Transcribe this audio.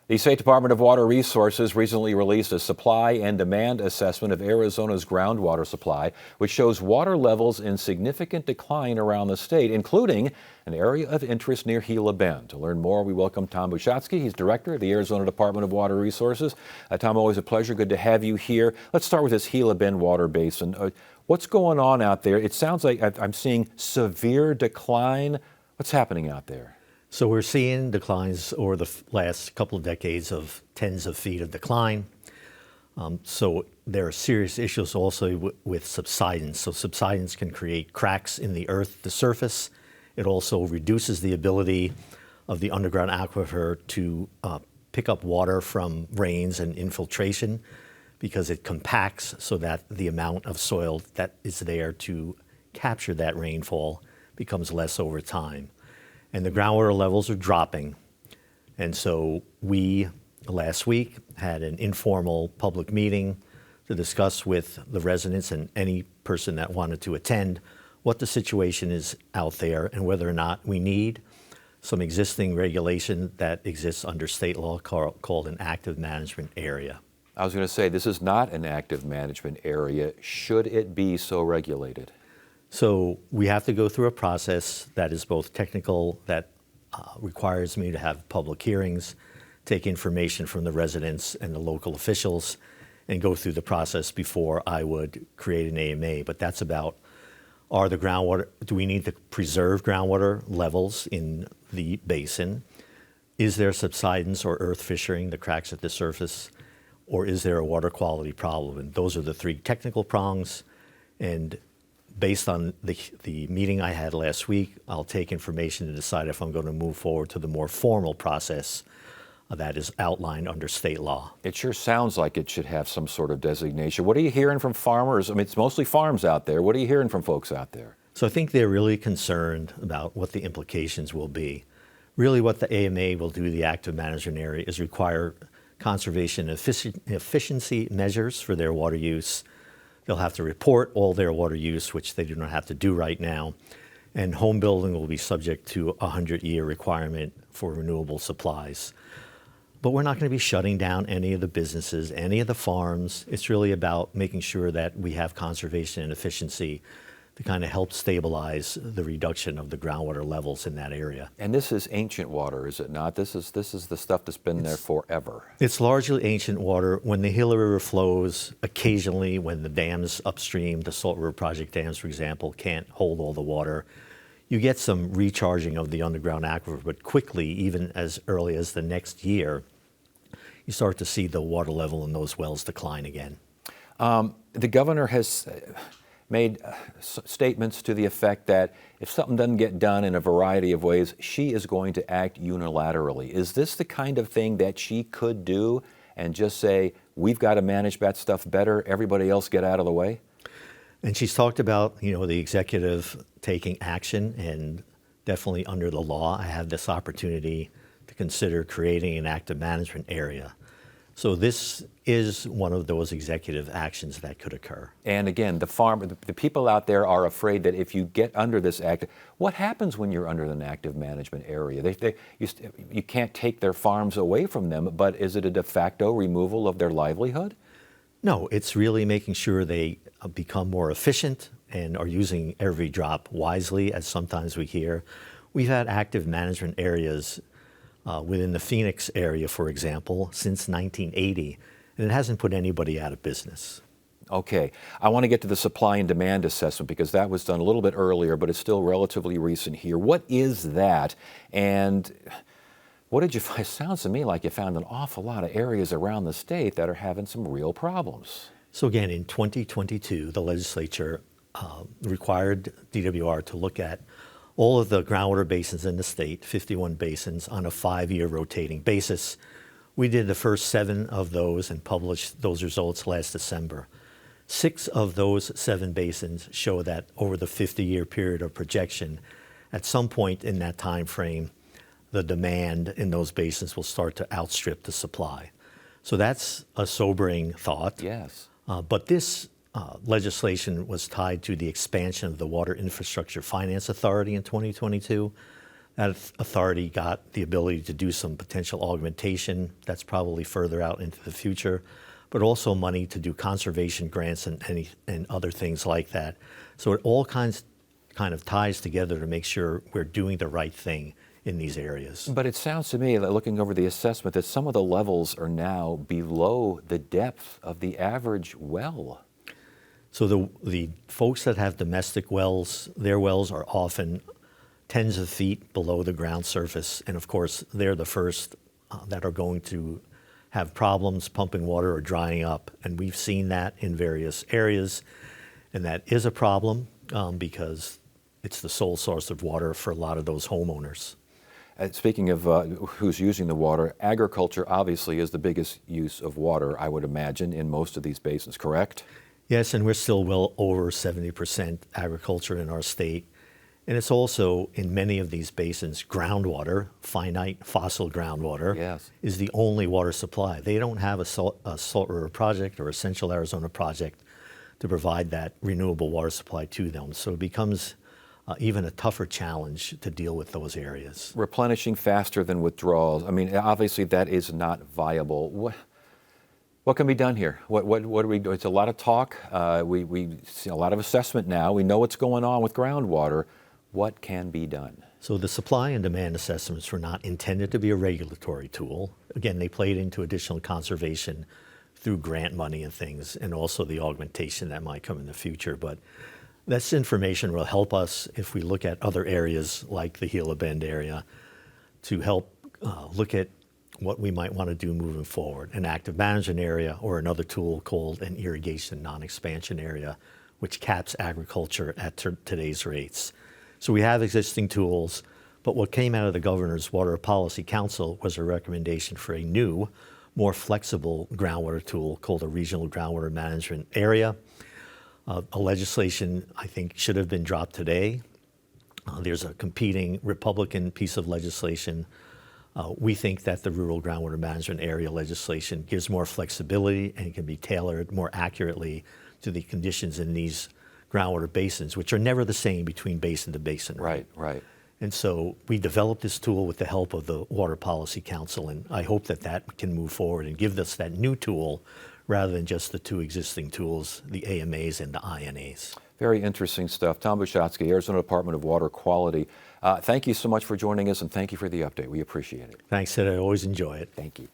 The State Department of Water Resources recently released a supply and demand assessment of Arizona's groundwater supply, which shows water levels in significant decline around the state, including an area of interest near Gila Bend. To learn more, we welcome Tom Bushatsky. He's director of the Arizona Department of Water Resources. Tom, always a pleasure. Good to have you here. Let's start with this Gila Bend water basin. What's going on out there? It sounds like I'm seeing severe decline. What's happening out there? So we're seeing declines over the last couple of decades of tens of feet of decline. So there are serious issues also with subsidence. So subsidence can create cracks in the earth, the surface. It also reduces the ability of the underground aquifer to pick up water from rains and infiltration because it compacts so that the amount of soil that is there to capture that rainfall becomes less over time. And the groundwater levels are dropping. And so we, last week, had an informal public meeting to discuss with the residents and any person that wanted to attend what the situation is out there and whether or not we need some existing regulation that exists under state law called an active management area. I was going to say, this is not an active management area. Should it be so regulated? So we have to go through a process that is both technical, that requires me to have public hearings, take information from the residents and the local officials, and go through the process before I would create an AMA. But that's about, do we need to preserve groundwater levels in the basin? Is there subsidence or earth fissuring, the cracks at the surface? Or is there a water quality problem? And those are the three technical prongs. And based on the meeting I had last week, I'll take information to decide if I'm going to move forward to the more formal process that is outlined under state law. It sure sounds like it should have some sort of designation. What are you hearing from farmers? I mean, it's mostly farms out there. What are you hearing from folks out there? So I think they're really concerned about what the implications will be. Really what the AMA will do, the active management area, is require conservation efficiency measures for their water use. They'll have to report all their water use, which they do not have to do right now. And home building will be subject to a 100-year requirement for renewable supplies. But we're not going to be shutting down any of the businesses, any of the farms. It's really about making sure that we have conservation and efficiency to kind of help stabilize the reduction of the groundwater levels in that area. And this is ancient water, is it not? This is the stuff that's been there forever. It's largely ancient water. When the Gila River flows, occasionally when the dams upstream, the Salt River Project dams, for example, can't hold all the water, you get some recharging of the underground aquifer, but quickly, even as early as the next year, you start to see the water level in those wells decline again. The governor has made statements to the effect that if something doesn't get done in a variety of ways, she is going to act unilaterally. Is this the kind of thing that she could do and just say, we've got to manage that stuff better, everybody else get out of the way? And she's talked about, the executive taking action, and definitely under the law, I have this opportunity to consider creating an active management area. So this is one of those executive actions that could occur. And again, the people out there are afraid that if you get under this act, what happens when you're under an active management area? You can't take their farms away from them, but is it a de facto removal of their livelihood? No, it's really making sure they become more efficient and are using every drop wisely, as sometimes we hear. We've had active management areas within the Phoenix area, for example, since 1980, and it hasn't put anybody out of business. Okay, I want to get to the supply and demand assessment because that was done a little bit earlier, but it's still relatively recent here. What is that, and what did you find? It sounds to me like you found an awful lot of areas around the state that are having some real problems. So again, in 2022, the legislature required DWR to look at all of the groundwater basins in the state, 51 basins, on a 5-year rotating basis. We did the first 7 of those and published those results last December. 6 of those 7 basins show that over the 50-year period of projection, at some point in that time frame, the demand in those basins will start to outstrip the supply. So that's a sobering thought. Yes. But this legislation was tied to the expansion of the Water Infrastructure Finance Authority in 2022. That authority got the ability to do some potential augmentation. That's probably further out into the future, but also money to do conservation grants and other things like that. So it all kind of ties together to make sure we're doing the right thing in these areas. But it sounds to me, that looking over the assessment, that some of the levels are now below the depth of the average well. So the folks that have domestic wells, their wells are often tens of feet below the ground surface. And of course, they're the first that are going to have problems pumping water or drying up. And we've seen that in various areas. And that is a problem because it's the sole source of water for a lot of those homeowners. Speaking of who's using the water, agriculture obviously is the biggest use of water, I would imagine, in most of these basins, correct? Yes, and we're still well over 70% agriculture in our state. And it's also, in many of these basins, groundwater, finite fossil groundwater, Yes. is the only water supply. They don't have a Salt River Project or a Central Arizona Project to provide that renewable water supply to them. So it becomes even a tougher challenge to deal with those areas. Replenishing faster than withdrawals. I mean, obviously that is not viable. What can be done here? What do we do? It's a lot of talk. We see a lot of assessment now. We know what's going on with groundwater. What can be done? So the supply and demand assessments were not intended to be a regulatory tool. Again, they played into additional conservation through grant money and things, and also the augmentation that might come in the future. But this information will help us if we look at other areas like the Gila Bend area to help look at what we might want to do moving forward. An active management area or another tool called an irrigation non-expansion area, which caps agriculture at today's rates. So we have existing tools, but what came out of the Governor's Water Policy Council was a recommendation for a new, more flexible groundwater tool called a regional groundwater management area. A legislation, I think, should have been dropped today. There's a competing Republican piece of legislation. We think that the rural groundwater management area legislation gives more flexibility and can be tailored more accurately to the conditions in these groundwater basins, which are never the same between basin to basin. Right. And so we developed this tool with the help of the Water Policy Council, and I hope that that can move forward and give us that new tool rather than just the two existing tools, the AMAs and the INAs. Very interesting stuff. Tom Bushotsky, Arizona Department of Water Quality. Thank you so much for joining us, and thank you for the update. We appreciate it. Thanks, Ed. I always enjoy it. Thank you.